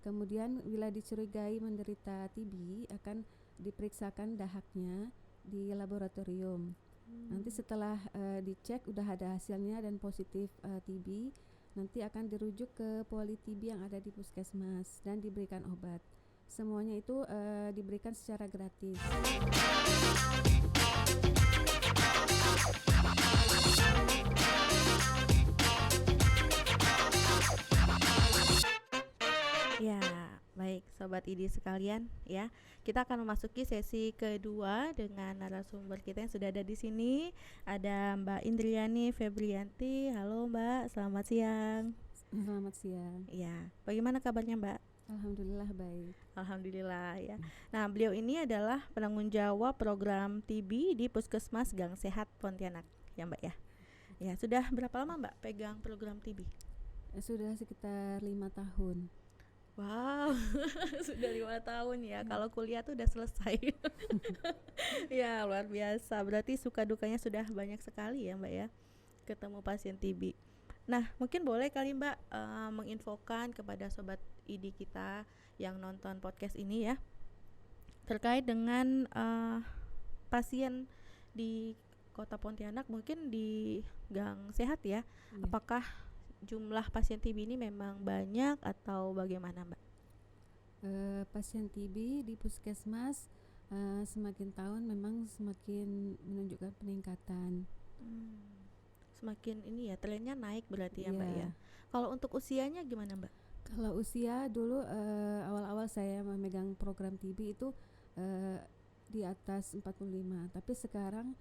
Kemudian bila dicurigai menderita TB akan diperiksakan dahaknya di laboratorium. Nanti setelah dicek udah ada hasilnya dan positif TB, nanti akan dirujuk ke poli TB yang ada di puskesmas dan diberikan obat. Semuanya itu diberikan secara gratis. Ya, baik Sobat ID sekalian ya. Kita akan memasuki sesi kedua dengan narasumber kita yang sudah ada di sini. Ada Mbak Indriani Febrianti. Halo Mbak, selamat siang. Selamat siang. Ya, bagaimana kabarnya Mbak? Alhamdulillah baik. Alhamdulillah ya. Nah, beliau ini adalah penanggung jawab program TB di Puskesmas Gang Sehat Pontianak ya Mbak ya. Ya, sudah berapa lama Mbak pegang program TB? Sudah sekitar 5 tahun. Wow, sudah 5 tahun ya. Kalau kuliah tuh udah selesai. Ya, luar biasa. Berarti suka dukanya sudah banyak sekali ya, Mbak ya, ketemu pasien TB. Nah, mungkin boleh kali Mbak menginfokan kepada sobat ID kita yang nonton podcast ini ya, terkait dengan pasien di Kota Pontianak, mungkin di Gang Sehat ya. Apakah jumlah pasien TB ini memang banyak atau bagaimana Mbak? Pasien TB di puskesmas semakin tahun memang semakin menunjukkan peningkatan. Semakin ini ya, trennya naik berarti ya Mbak ya. Kalau untuk usianya gimana Mbak? Kalau usia dulu awal-awal saya memegang program TB itu di atas 45, tapi sekarang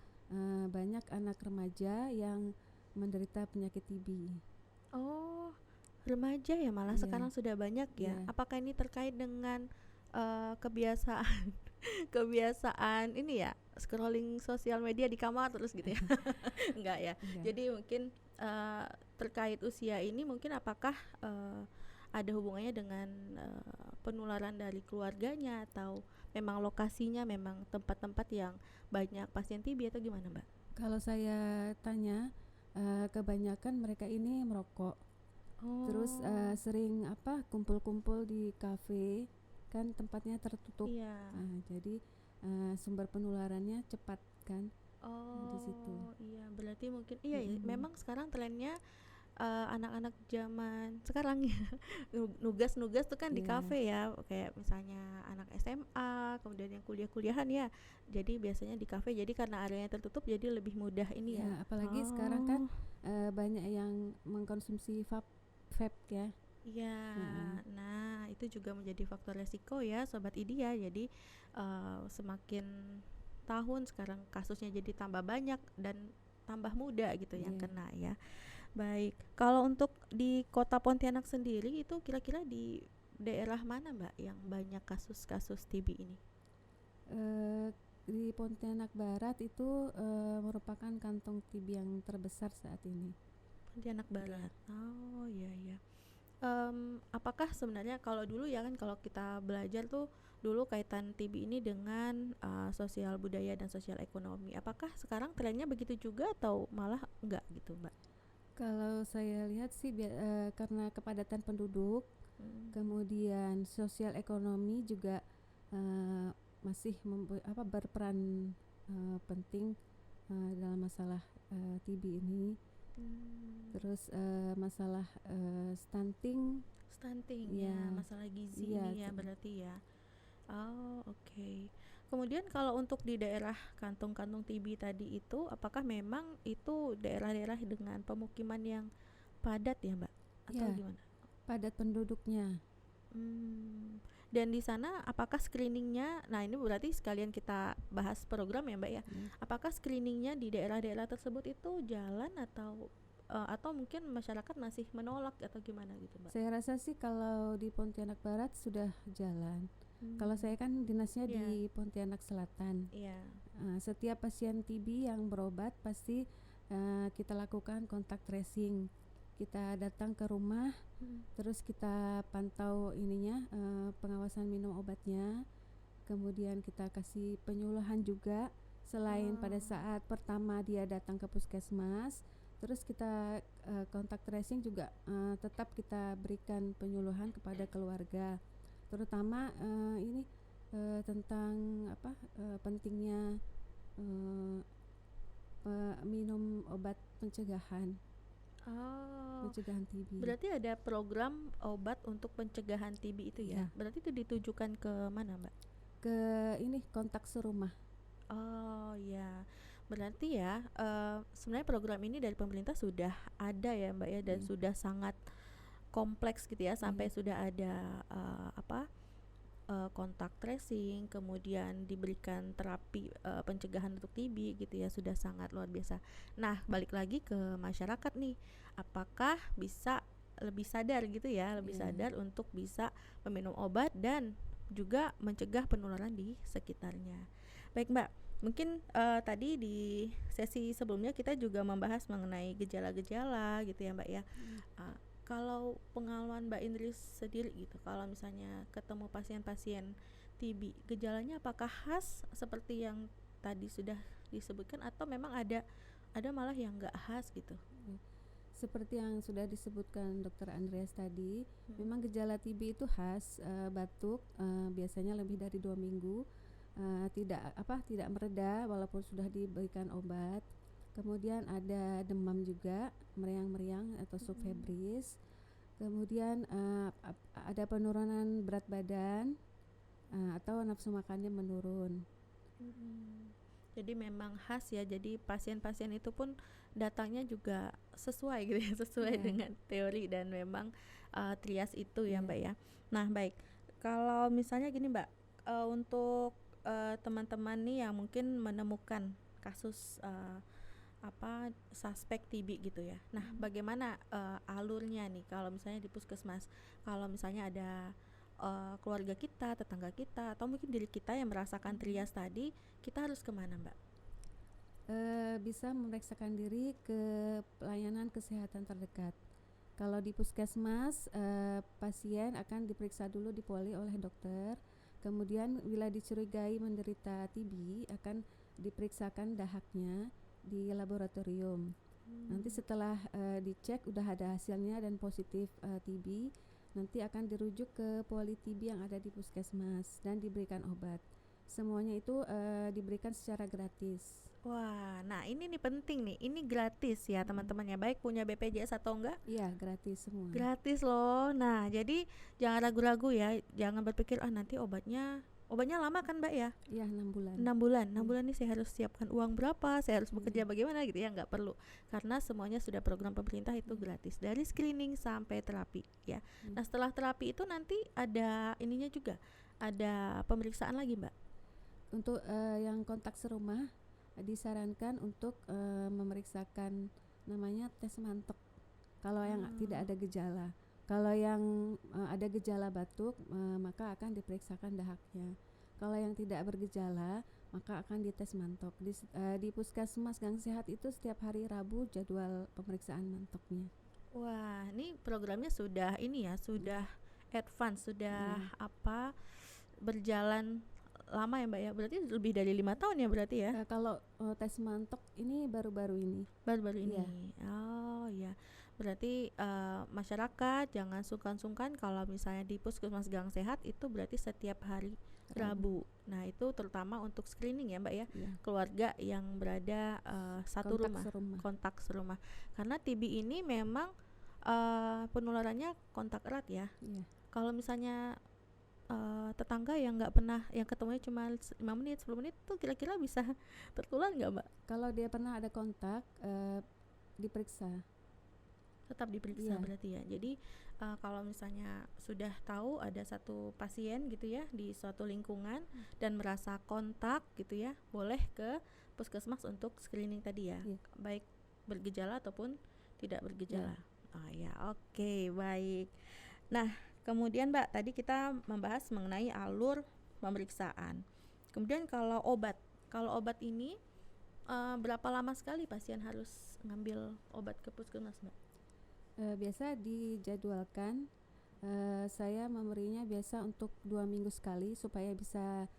banyak anak remaja yang menderita penyakit TB. Oh, remaja ya malah sekarang sudah banyak ya. Apakah ini terkait dengan kebiasaan kebiasaan ini ya, scrolling sosial media di kamar terus gitu ya? Enggak ya. Jadi mungkin terkait usia ini mungkin apakah ada hubungannya dengan penularan dari keluarganya atau memang lokasinya memang tempat-tempat yang banyak pasien TB atau gimana Mbak? Kalau saya tanya, kebanyakan mereka ini merokok. Terus sering kumpul-kumpul di kafe, kan tempatnya tertutup. Jadi sumber penularannya cepat kan di situ. Iya, berarti mungkin ya, memang sekarang trennya anak-anak zaman sekarang ya nugas tuh kan di kafe ya, kayak misalnya anak SMA, kemudian yang kuliah-kuliahan ya. Jadi biasanya di kafe, jadi karena areanya tertutup jadi lebih mudah ini ya. Apalagi sekarang kan banyak yang mengkonsumsi vape ya. Iya, nah itu juga menjadi faktor resiko ya Sobat ID ya. Jadi semakin tahun sekarang kasusnya jadi tambah banyak dan tambah muda gitu yang kena ya. Baik, kalau untuk di Kota Pontianak sendiri itu kira-kira di daerah mana Mbak yang banyak kasus-kasus TB ini? Di Pontianak Barat itu merupakan kantong TB yang terbesar saat ini. Pontianak Barat. Oh iya. Apakah sebenarnya kalau dulu ya kan, kalau kita belajar tuh dulu kaitan TB ini dengan sosial budaya dan sosial ekonomi. Apakah sekarang trennya begitu juga atau malah enggak gitu Mbak? Kalau saya lihat sih karena kepadatan penduduk, kemudian sosial ekonomi juga masih berperan penting dalam masalah TB ini. Terus masalah stunting ya, masalah gizi ini ya berarti ya. Oke. Kemudian kalau untuk di daerah kantung-kantung TB tadi itu, apakah memang itu daerah-daerah dengan pemukiman yang padat ya Mbak? Atau gimana? Padat penduduknya. Dan di sana apakah screeningnya, nah ini berarti sekalian kita bahas program ya Mbak ya. Apakah screeningnya di daerah-daerah tersebut itu jalan atau mungkin masyarakat masih menolak atau gimana gitu Mbak? Saya rasa sih kalau di Pontianak Barat sudah jalan. Kalau saya kan dinasnya di Pontianak Selatan. Setiap pasien TB yang berobat pasti kita lakukan kontak tracing. Kita datang ke rumah, terus kita pantau pengawasan minum obatnya. Kemudian kita kasih penyuluhan juga. Selain pada saat pertama dia datang ke puskesmas, Terus kita kontak tracing juga tetap kita berikan penyuluhan kepada keluarga, terutama ini tentang pentingnya minum obat pencegahan. Pencegahan TB. Berarti ada program obat untuk pencegahan TB itu ya? Berarti itu ditujukan ke mana, Mbak? Ke ini kontak serumah. Oh ya, berarti ya sebenarnya program ini dari pemerintah sudah ada ya Mbak ya, dan sudah sangat kompleks gitu ya, sampai sudah ada kontak tracing, kemudian diberikan terapi pencegahan untuk TB gitu ya, sudah sangat luar biasa. Nah, balik lagi ke masyarakat nih, apakah bisa lebih sadar gitu ya, lebih sadar untuk bisa meminum obat dan juga mencegah penularan di sekitarnya. Baik Mbak, mungkin tadi di sesi sebelumnya kita juga membahas mengenai gejala-gejala gitu ya Mbak ya. Kalau pengalaman Mbak Indris sendiri gitu, kalau misalnya ketemu pasien-pasien TB, gejalanya apakah khas seperti yang tadi sudah disebutkan, atau memang ada malah yang nggak khas gitu? Seperti yang sudah disebutkan Dr. Andreas tadi, memang gejala TB itu khas, batuk, biasanya lebih dari 2 minggu, tidak mereda walaupun sudah diberikan obat. Kemudian ada demam juga, meriang-meriang atau subfebris. Kemudian ada penurunan berat badan atau nafsu makannya menurun. Jadi memang khas ya. Jadi pasien-pasien itu pun datangnya juga sesuai gitu ya, sesuai dengan teori dan memang trias itu ya Mbak ya. Nah baik, kalau misalnya gini Mbak, untuk teman-teman nih yang mungkin menemukan kasus suspek TB gitu ya. Nah, bagaimana alurnya nih kalau misalnya di puskesmas? Kalau misalnya ada keluarga kita, tetangga kita, atau mungkin diri kita yang merasakan trias tadi, kita harus kemana Mbak? Bisa memeriksakan diri ke pelayanan kesehatan terdekat. Kalau di puskesmas, pasien akan diperiksa dulu di poli oleh dokter. Kemudian bila dicurigai menderita TB, akan diperiksakan dahaknya di laboratorium. Nanti setelah dicek udah ada hasilnya dan positif TB, nanti akan dirujuk ke poli TB yang ada di puskesmas dan diberikan obat. Semuanya itu diberikan secara gratis. Wah, nah ini nih penting nih, ini gratis ya teman-temannya, baik punya BPJS atau enggak? Iya, gratis semua. Gratis loh. Nah, jadi jangan ragu-ragu ya, jangan berpikir nanti obatnya lama kan Mbak ya? Iya, 6 bulan. 6 bulan nih saya harus siapkan uang berapa, saya harus bekerja bagaimana gitu ya, nggak perlu. Karena semuanya sudah program pemerintah itu gratis, dari screening sampai terapi ya. Nah, setelah terapi itu nanti ada ininya juga, ada pemeriksaan lagi Mbak. Untuk yang kontak serumah disarankan untuk memeriksakan namanya tes mantok kalau yang tidak ada gejala. Kalau yang ada gejala batuk, maka akan diperiksakan dahaknya. Kalau yang tidak bergejala, maka akan dites mantok. Di Puskesmas Gang Sehat itu setiap hari Rabu jadwal pemeriksaan mantoknya. Wah, ini programnya sudah ini ya, sudah advance, sudah berjalan lama ya Mbak ya. Berarti lebih dari 5 tahun ya berarti ya? Kalau tes mantok ini baru-baru ini. Baru-baru ini. Oh ya. Berarti masyarakat jangan sungkan-sungkan kalau misalnya di Puskesmas Gang Sehat itu berarti setiap hari Rabu. Nah, itu terutama untuk screening ya Mbak ya. Keluarga yang berada satu kontak serumah. Karena TB ini memang penularannya kontak erat ya. Kalau misalnya tetangga yang nggak pernah, yang ketemunya cuma 5 menit 10 menit tuh kira-kira bisa tertular nggak Mbak? Kalau dia pernah ada kontak diperiksa. Tetap diperiksa berarti ya. Jadi kalau misalnya sudah tahu ada satu pasien gitu ya di suatu lingkungan dan merasa kontak gitu ya, boleh ke puskesmas untuk screening tadi ya, baik bergejala ataupun tidak bergejala. Oh ya, oke, baik. Nah, kemudian Mbak, tadi kita membahas mengenai alur pemeriksaan. Kemudian kalau obat ini berapa lama sekali pasien harus ngambil obat ke puskesmas Mbak? Biasa dijadwalkan, saya memberinya biasa untuk 2 minggu sekali supaya bisa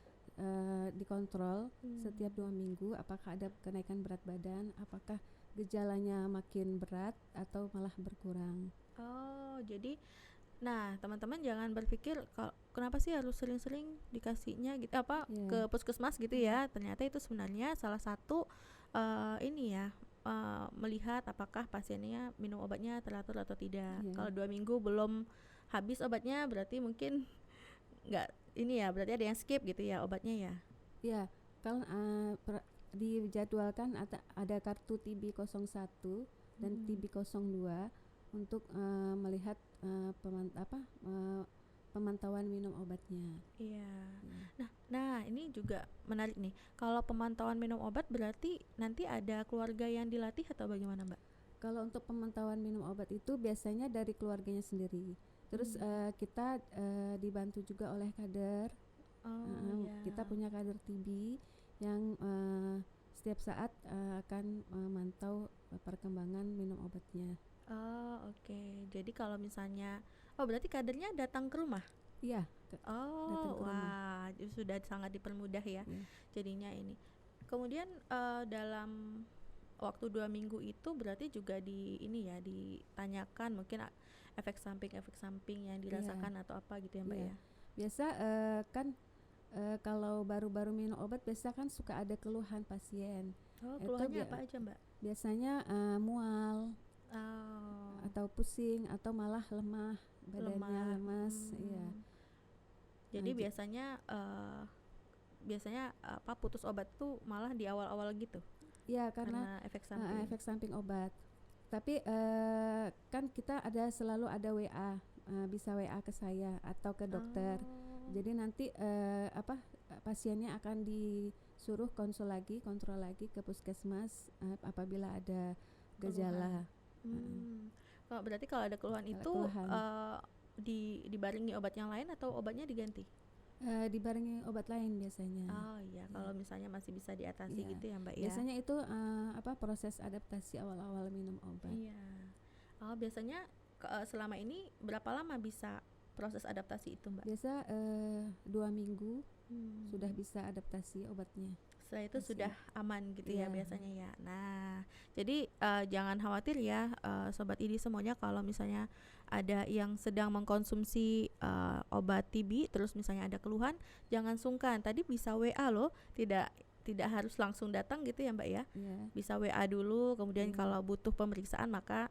dikontrol setiap 2 minggu apakah ada kenaikan berat badan, apakah gejalanya makin berat atau malah berkurang. Oh, jadi nah, teman-teman jangan berpikir kenapa sih harus sering-sering dikasihnya gitu ke puskesmas gitu ya. Ternyata itu sebenarnya salah satu ini ya, melihat apakah pasiennya minum obatnya teratur atau tidak. Kalau 2 minggu belum habis obatnya berarti mungkin nggak ini ya, berarti ada yang skip gitu ya obatnya ya. Ya, kalau dijadwalkan ada kartu TB 01 dan TB 02 untuk melihat pemantauan minum obatnya. Iya. Nah, ini juga menarik nih. Kalau pemantauan minum obat berarti nanti ada keluarga yang dilatih atau bagaimana, Mbak? Kalau untuk pemantauan minum obat itu biasanya dari keluarganya sendiri. Terus kita dibantu juga oleh kader. Kita punya kader TB yang setiap saat akan memantau perkembangan minum obatnya. Oh, oke. Jadi kalau misalnya berarti kadernya datang ke rumah? Iya. Wah, sudah sangat dipermudah ya. Jadinya ini. Kemudian dalam waktu 2 minggu itu berarti juga ditanyakan mungkin efek samping yang dirasakan atau apa gitu ya, Mbak ya. Biasa kan kalau baru-baru minum obat biasa kan suka ada keluhan pasien. Keluhannya apa aja, Mbak? Biasanya mual. Atau pusing atau malah lemah, badannya lemas. Iya. Jadi biasanya putus obat tuh malah di awal-awal gitu. Iya, karena efek samping obat. Tapi kan kita selalu ada WA, bisa WA ke saya atau ke dokter. Jadi nanti pasiennya akan disuruh kontrol lagi ke puskesmas apabila ada gejala. Berarti kalau ada keluhan itu dibarengi obat yang lain atau obatnya diganti? Dibarengi obat lain biasanya. Kalau misalnya masih bisa diatasi gitu ya, Mbak ya. Biasanya itu proses adaptasi awal-awal minum obat. Iya. Biasanya selama ini berapa lama bisa proses adaptasi itu, Mbak? Biasa 2 minggu sudah bisa adaptasi obatnya. Setelah itu sudah aman gitu ya biasanya ya. Nah, jadi jangan khawatir ya Sobat ID semuanya kalau misalnya ada yang sedang mengkonsumsi obat TB terus misalnya ada keluhan, jangan sungkan. Tadi bisa WA loh, tidak harus langsung datang gitu ya, Mbak ya. Bisa WA dulu, kemudian kalau butuh pemeriksaan maka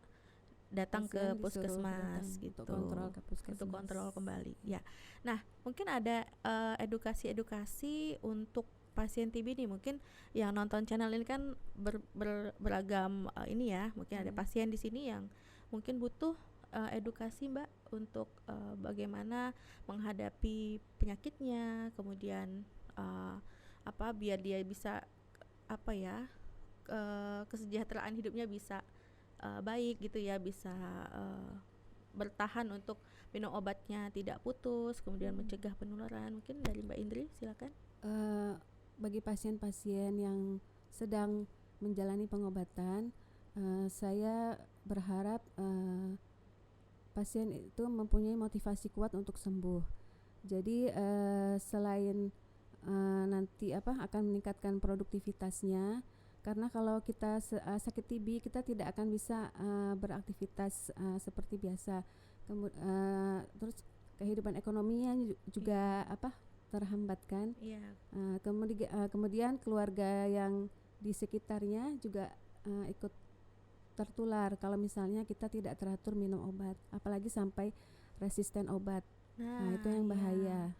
datang ke puskesmas gitu untuk kontrol kembali ya. Nah, mungkin ada edukasi untuk pasien TB nih, mungkin yang nonton channel ini kan beragam ini ya, mungkin ada pasien di sini yang mungkin butuh edukasi, Mbak, untuk bagaimana menghadapi penyakitnya, kemudian biar dia bisa kesejahteraan hidupnya bisa baik gitu ya, bisa bertahan untuk minum obatnya tidak putus, kemudian mencegah penularan. Mungkin dari Mbak Indri silakan. Bagi pasien-pasien yang sedang menjalani pengobatan, saya berharap pasien itu mempunyai motivasi kuat untuk sembuh. Jadi selain nanti akan meningkatkan produktivitasnya, karena kalau kita sakit TB kita tidak akan bisa beraktivitas seperti biasa. Terus kehidupan ekonominya juga terhambat kan. Kemudian keluarga yang di sekitarnya juga ikut tertular kalau misalnya kita tidak teratur minum obat, apalagi sampai resisten obat. Nah itu yang bahaya.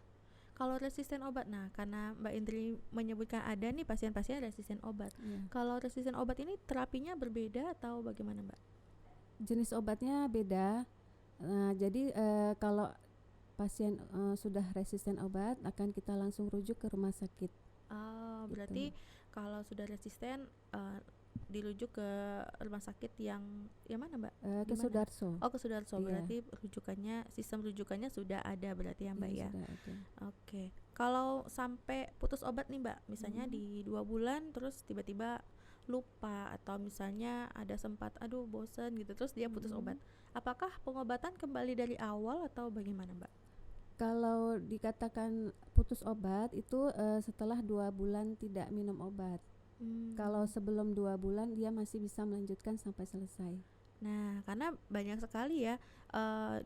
Kalau resisten obat, karena Mbak Indri menyebutkan ada nih pasien-pasien resisten obat. Kalau resisten obat ini terapinya berbeda atau bagaimana, Mbak? Jenis obatnya beda. Jadi kalau pasien sudah resisten obat akan kita langsung rujuk ke rumah sakit. Berarti kalau sudah resisten dirujuk ke rumah sakit yang mana, Mbak? Ke Sudarso. Ke Sudarso. Berarti sistem rujukannya sudah ada berarti ya, Mbak ya. Oke. Kalau sampai putus obat nih, Mbak, misalnya di 2 bulan terus tiba-tiba lupa atau misalnya ada sempat bosan gitu terus dia putus obat. Apakah pengobatan kembali dari awal atau bagaimana, Mbak? Kalau dikatakan putus obat itu setelah 2 bulan tidak minum obat. Kalau sebelum 2 bulan dia masih bisa melanjutkan sampai selesai. Nah, karena banyak sekali ya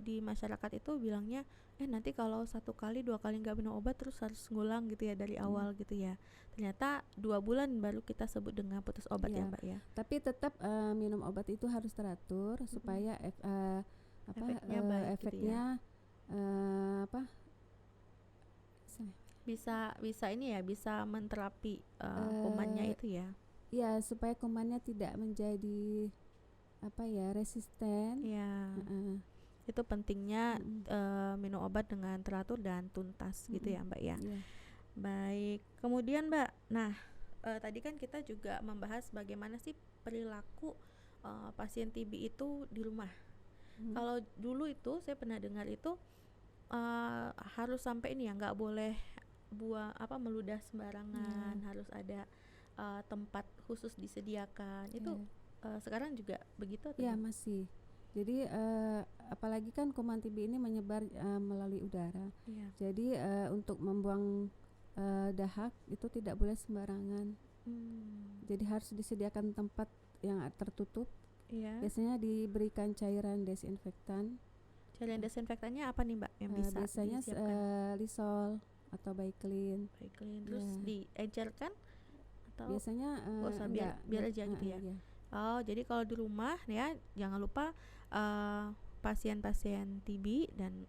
di masyarakat itu bilangnya, nanti kalau 1 kali 2 kali nggak minum obat terus harus ngulang gitu ya dari awal gitu ya. Ternyata 2 bulan baru kita sebut dengan putus obat ya Mbak ya. Tapi tetap minum obat itu harus teratur supaya efeknya baik efeknya gitu ya. Bisa ini ya, bisa menterapi kumannya itu ya. Ya, supaya kumannya tidak menjadi resisten. Ya. Itu pentingnya minum obat dengan teratur dan tuntas gitu ya Mbak ya. Baik, kemudian Mbak, nah tadi kan kita juga membahas bagaimana sih perilaku pasien TB itu di rumah. Kalau dulu itu saya pernah dengar itu harus sampai ini ya, nggak boleh meludah sembarangan, harus ada tempat khusus disediakan. Itu sekarang juga begitu atau? Ya, masih. Jadi apalagi kan kuman TB ini menyebar melalui udara. Jadi untuk membuang dahak itu tidak boleh sembarangan. Jadi harus disediakan tempat yang tertutup. Biasanya diberikan cairan desinfektan. Cairan desinfektannya apa nih Mbak yang bisa biasanya Lysol atau Baiklin. Terus diencerkan atau biasanya biar aja gitu ya. Oh, jadi kalau di rumah ya jangan lupa pasien-pasien TB dan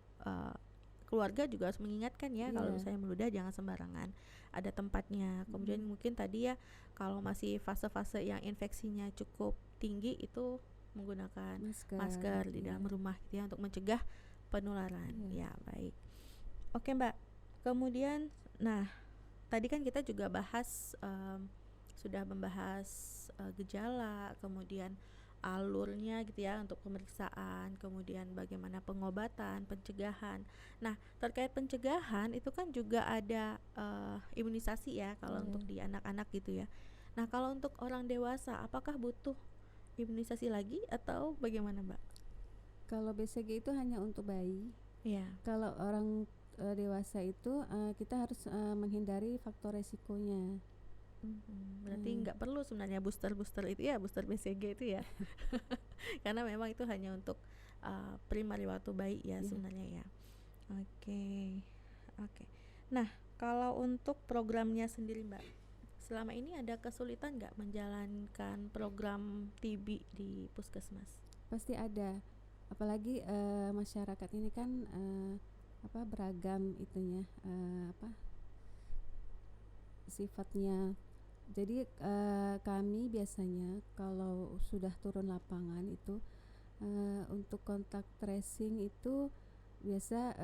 keluarga juga harus mengingatkan ya kalau misalnya meludah jangan sembarangan, ada tempatnya. Kemudian mungkin tadi ya kalau masih fase-fase yang infeksinya cukup tinggi itu menggunakan masker di dalam rumah gitu ya untuk mencegah penularan. Ya, baik. Oke Mbak, kemudian nah tadi kan kita juga sudah membahas gejala, kemudian alurnya gitu ya untuk pemeriksaan, kemudian bagaimana pengobatan, pencegahan. Nah, terkait pencegahan itu kan juga ada imunisasi ya kalau untuk di anak-anak gitu ya. Nah, kalau untuk orang dewasa apakah butuh imunisasi lagi atau bagaimana Mbak? Kalau BCG itu hanya untuk bayi. Kalau orang dewasa itu kita harus menghindari faktor resikonya. Berarti nggak perlu sebenarnya booster itu ya, booster BCG itu ya. Karena memang itu hanya untuk primary waktu bayi ya sebenarnya ya. Oke. Nah, kalau untuk programnya sendiri Mbak, selama ini ada kesulitan nggak menjalankan program TB di puskesmas? Pasti ada. Apalagi masyarakat ini kan beragam itunya sifatnya. Jadi kami biasanya kalau sudah turun lapangan itu untuk kontak tracing itu biasa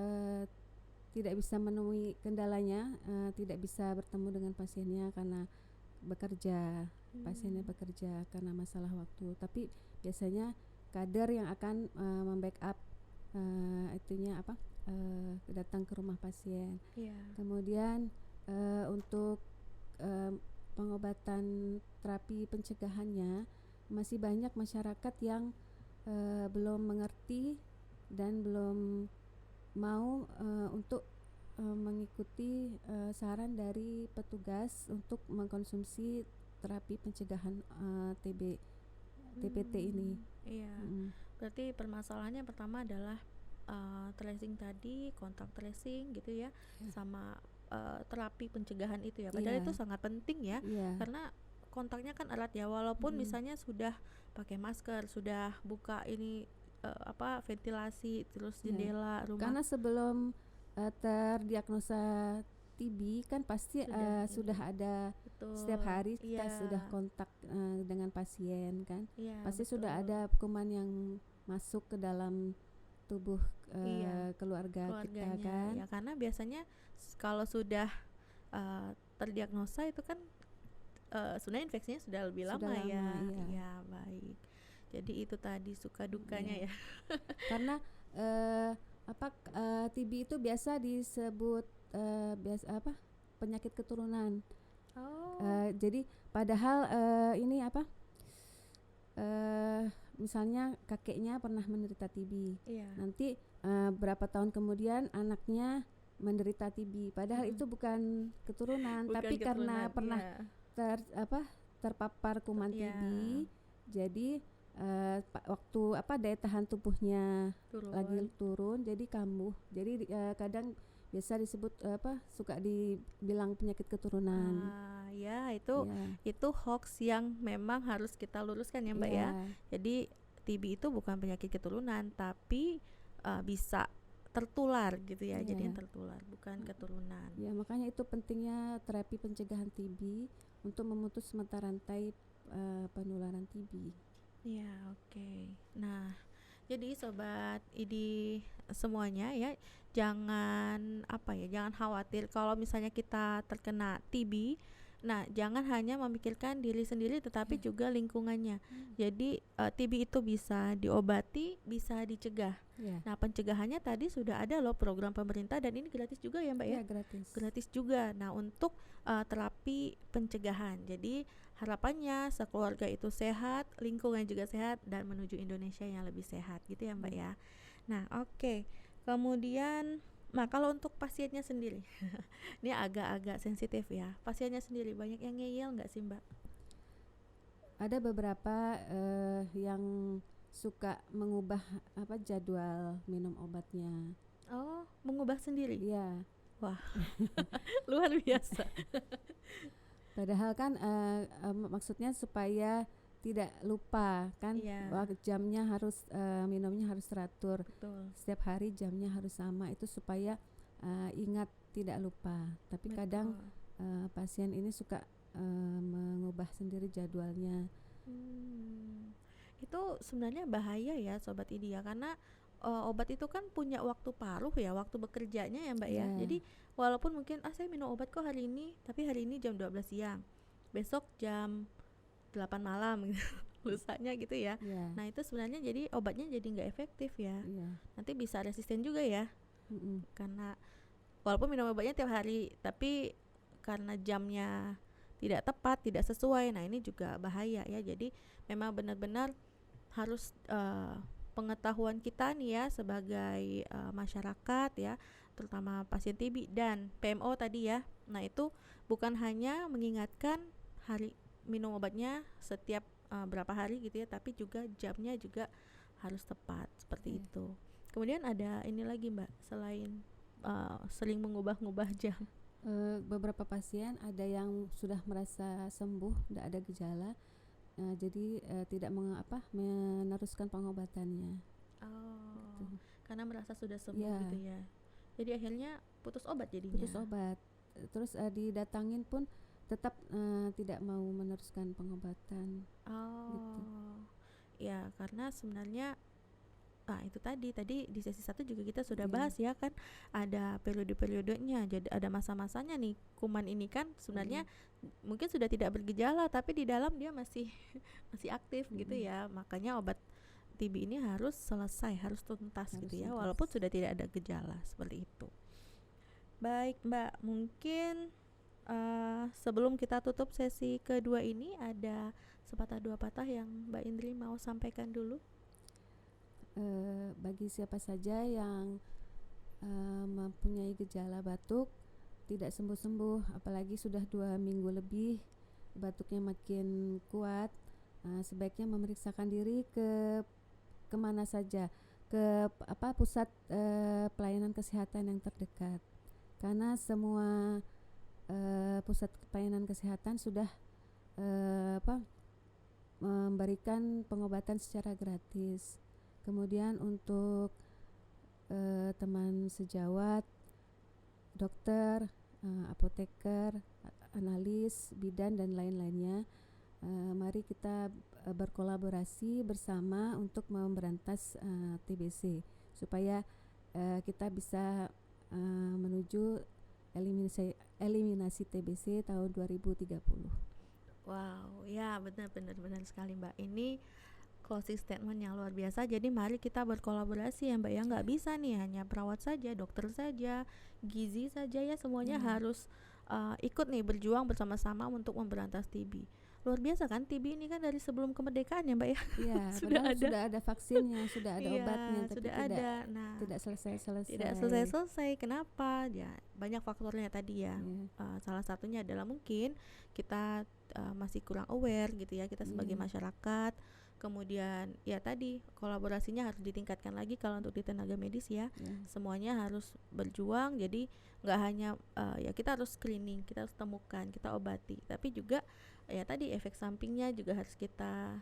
tidak bisa menemui kendalanya, tidak bisa bertemu dengan pasiennya karena bekerja, pasiennya bekerja karena masalah waktu. Tapi biasanya kader yang akan membackup datang ke rumah pasien. Kemudian untuk pengobatan terapi pencegahannya masih banyak masyarakat yang belum mengerti dan belum mau untuk mengikuti saran dari petugas untuk mengkonsumsi terapi pencegahan TBT ini. Berarti permasalahannya pertama adalah tracing tadi, kontak tracing gitu ya, sama terapi pencegahan itu ya. Padahal itu sangat penting ya, karena kontaknya kan erat ya. Walaupun misalnya sudah pakai masker, sudah buka ini ventilasi, terus jendela rumah. Karena sebelum terdiagnosa TB kan pasti sudah ada. Betul. Setiap hari kita sudah kontak dengan pasien kan. Pasti betul. Sudah ada kuman yang masuk ke dalam tubuh keluarga kita kan. Ya, karena biasanya kalau sudah terdiagnosa itu kan sebenarnya infeksinya sudah lebih lama ya. Ya, baik. Jadi itu tadi suka dukanya ya. Karena TB itu biasa disebut penyakit keturunan. Jadi padahal ini misalnya kakeknya pernah menderita TB. Nanti berapa tahun kemudian anaknya menderita TB. Padahal itu bukan keturunan, tapi karena pernah terpapar kuman TB, jadi waktu daya tahan tubuhnya lagi turun, jadi kambuh. Jadi kadang biasa disebut suka dibilang penyakit keturunan. Itu hoax yang memang harus kita luruskan ya Mbak ya. Jadi TB itu bukan penyakit keturunan, tapi bisa tertular gitu ya. Jadi yang tertular bukan keturunan. Ya, makanya itu pentingnya terapi pencegahan TB untuk memutus mata rantai penularan TB. Ya, oke. Nah, jadi sobat ID semuanya ya, jangan jangan khawatir kalau misalnya kita terkena TB. Nah, jangan hanya memikirkan diri sendiri tetapi juga lingkungannya. Jadi TB itu bisa diobati, bisa dicegah. Nah, pencegahannya tadi sudah ada loh program pemerintah dan ini gratis juga ya Mbak ya? Gratis juga. Nah, untuk terapi pencegahan. Jadi harapannya sekeluarga itu sehat, lingkungan juga sehat dan menuju Indonesia yang lebih sehat gitu ya Mbak ya. Nah, oke. Kemudian kalau untuk pasiennya sendiri, ini agak-agak sensitif ya. Pasiennya sendiri banyak yang ngeyel nggak sih Mbak? Ada beberapa yang suka mengubah jadwal minum obatnya. Oh, mengubah sendiri? Iya. Wah, luar biasa. Padahal kan maksudnya supaya tidak lupa kan, jamnya harus minumnya harus teratur. Betul. Setiap hari jamnya harus sama, itu supaya ingat tidak lupa. Tapi kadang pasien ini suka mengubah sendiri jadwalnya. Itu sebenarnya bahaya ya Sobat ID ya, karena obat itu kan punya waktu paruh ya, waktu bekerjanya ya Mbak ya. Jadi walaupun mungkin saya minum obat kok hari ini, tapi hari ini jam 12 siang, besok jam 8 malam gitu, lusanya gitu ya. Nah itu sebenarnya jadi obatnya jadi nggak efektif ya. Nanti bisa resisten juga ya. Karena walaupun minum obatnya tiap hari, tapi karena jamnya tidak tepat, tidak sesuai, nah ini juga bahaya ya. Jadi memang benar-benar harus pengetahuan kita nih ya sebagai masyarakat ya, terutama pasien TB dan PMO tadi ya. Nah itu bukan hanya mengingatkan hari minum obatnya setiap berapa hari gitu ya, tapi juga jamnya juga harus tepat seperti itu. Kemudian ada ini lagi Mbak, selain sering mengubah-ubah jam, beberapa pasien ada yang sudah merasa sembuh, tidak ada gejala, jadi tidak meneruskan pengobatannya. Gitu. Karena merasa sudah sembuh gitu ya. Jadi akhirnya putus obat jadinya. Putus obat, terus didatangin pun tetap tidak mau meneruskan pengobatan. Gitu. Ya karena sebenarnya itu tadi di sesi 1 juga kita sudah bahas ya kan, ada periode-periodenya. Jadi ada masa-masanya nih. Kuman ini kan sebenarnya mungkin sudah tidak bergejala, tapi di dalam dia masih aktif gitu ya. Makanya obat TB ini harus selesai, harus tuntas gitu ya, walaupun sudah tidak ada gejala seperti itu. Baik Mbak, mungkin sebelum kita tutup sesi kedua ini, ada sepatah dua patah yang Mbak Indri mau sampaikan dulu. Bagi siapa saja yang mempunyai gejala batuk tidak sembuh-sembuh, apalagi sudah 2 minggu lebih batuknya makin kuat, sebaiknya memeriksakan diri ke kemana saja, ke pusat pelayanan kesehatan yang terdekat, karena semua pusat pelayanan kesehatan sudah memberikan pengobatan secara gratis. Kemudian untuk teman sejawat, dokter, apoteker, analis, bidan dan lain-lainnya, mari kita berkolaborasi bersama untuk memberantas TBC supaya kita bisa menuju eliminasi TBC tahun 2030. Wow, ya benar sekali Mbak. Ini closing statement yang luar biasa. Jadi mari kita berkolaborasi ya Mbak ya. Nggak bisa nih hanya perawat saja, dokter saja, gizi saja ya, semuanya harus ikut nih berjuang bersama-sama untuk memberantas TB. luar biasa kan, TB ini kan dari sebelum kemerdekaan ya Mbak ya. Iya, sudah ada vaksinnya, sudah ada obatnya, tapi sudah ada. Nah, tidak selesai. Tidak selesai. Kenapa? Ya banyak faktornya tadi ya. Salah satunya adalah mungkin kita masih kurang aware gitu ya, kita sebagai masyarakat. Kemudian ya tadi kolaborasinya harus ditingkatkan lagi kalau untuk di tenaga medis ya. Semuanya harus berjuang. Jadi nggak hanya ya kita harus screening, kita harus temukan, kita obati, tapi juga ya tadi efek sampingnya juga harus kita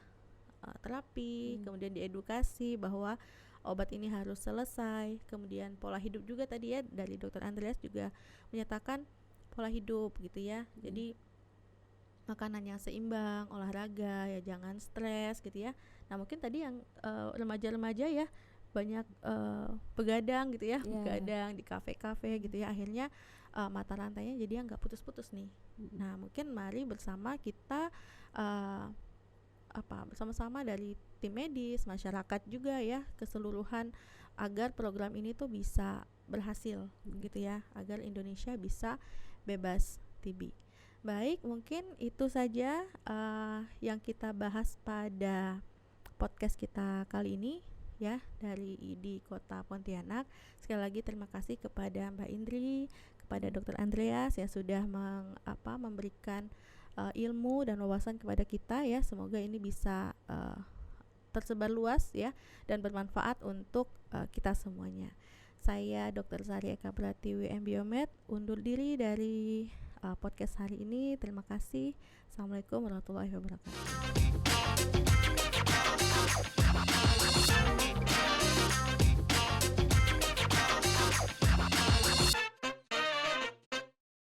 terapi, kemudian diedukasi bahwa obat ini harus selesai. Kemudian pola hidup juga tadi ya, dari Dr. Andreas juga menyatakan pola hidup gitu ya. Jadi makanan yang seimbang, olahraga ya, jangan stres gitu ya. Nah mungkin tadi yang remaja-remaja ya banyak begadang gitu ya, begadang di kafe-kafe gitu ya, akhirnya mata rantainya jadi nggak putus-putus nih. Nah mungkin mari bersama kita bersama-sama dari tim medis, masyarakat juga ya, keseluruhan, agar program ini tuh bisa berhasil gitu ya, agar Indonesia bisa bebas TB. Baik, mungkin itu saja yang kita bahas pada podcast kita kali ini ya, dari ID Kota Pontianak. Sekali lagi terima kasih kepada Mbak Indri, kepada Dr. Andreas yang sudah memberikan ilmu dan wawasan kepada kita ya. Semoga ini bisa tersebar luas ya dan bermanfaat untuk kita semuanya. Saya Dr. Sari Eka Pratiwi M.Biomed undur diri dari podcast hari ini. Terima kasih. Assalamualaikum warahmatullahi wabarakatuh.